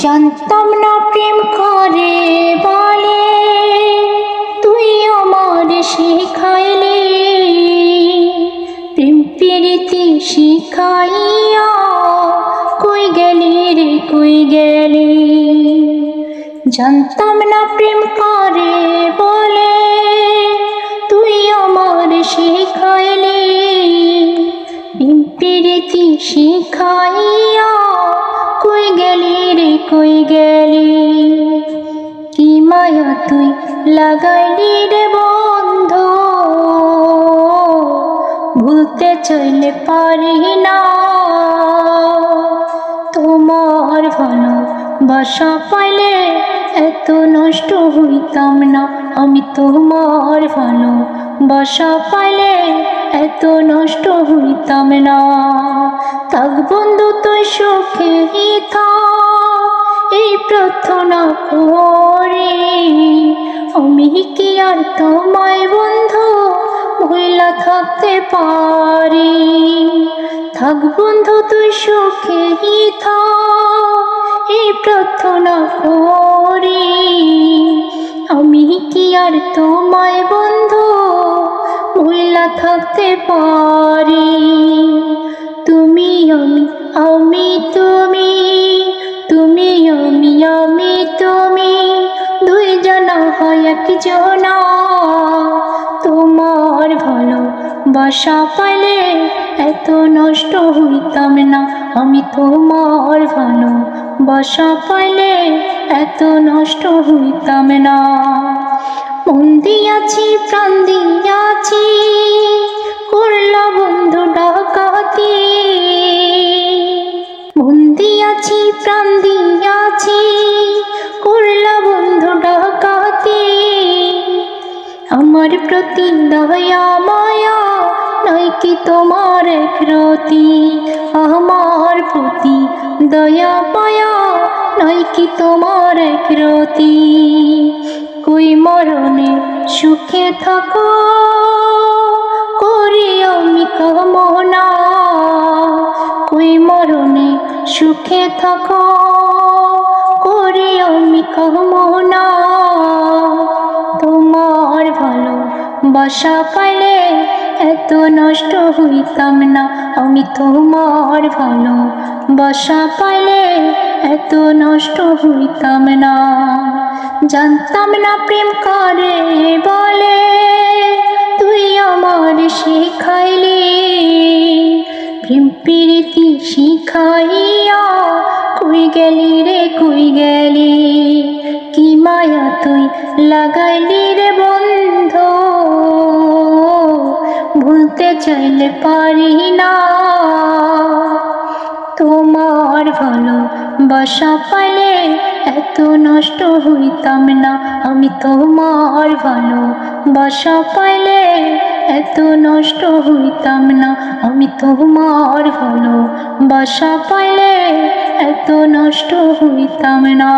জানতাম না প্রেম করে বলে, তুই আমার শিখাইলি। প্রেম প্রীতি শিখাইয়া কই গেলি রে কই গেলি। জানতাম না প্রেম করে বলে, তুই আমার শিখাইলি। প্রেম প্রীতি শিখাইয়া কই গেলি রে কই গেলি। কি মায়া তুই লাগাইলি রে বন্ধু, ভুলতে চাইলে পারি না। তোমার ভালোবাসা পাইলে এত নষ্ট হইতাম না। আমি তোমার ভালোবাসা পাইলে এত নষ্ট হইতাম না। থাক বন্ধু তুই সুখে থাক, এই প্রার্থনা করি। আমি কি আর তোমায় বন্ধু ভুইলা থাকতে পারি। থাক বন্ধু তুই সুখে থাক, এই প্রার্থনা করি। আমি কি আর তোমায় বন্ধু ভুইলা থাকতে পারি। তুমি আমি তুমি, তুমি আমি তুমি, দুই জনা হয় একজনা। তোমার ভালোবাসা পাইলে এত নষ্ট হইতাম না। আমি তোমার ভালোবাসা পাইলে এত নষ্ট হইতাম না। মন দিয়াছি প্রাণ দিয়াছি, করলা বন্ধু ডাকাতি। মন দিয়াছি প্রাণ দিয়াছি, করলা বন্ধু ডাকাতি। আমার প্রতি দয়া মায়া নাই কি তোমার একরতি। আমার প্রতি দয়া মায়া নাই কি তোমার একরতি। কই মরণে সুখে থাকো করি আমি কামনা। কই মরণে সুখে থাকো করি আমি কামনা। তোমার ভালোবাসা পাইলে এত নষ্ট হইতাম না। আমি তোমার ভালোবাসা পাইলে এত নষ্ট হইতাম না। জানতাম না প্রেম করে বলে, তুই আমার শিখাইলি। প্রেম প্রীতি শিখাইয়া কই গেলি রে কই গেলি। কি মায়া তুই লাগাইলি রে বন্ধু, ভুলতে চাইলে পারি না। তোমার ভালোবাসা পাইলে এত নষ্ট হইতাম না। আমি তোমার ভালোবাসা পাইলে এত নষ্ট হইতাম না। আমি তোমার ভালোবাসা পাইলে এত নষ্ট হইতাম না।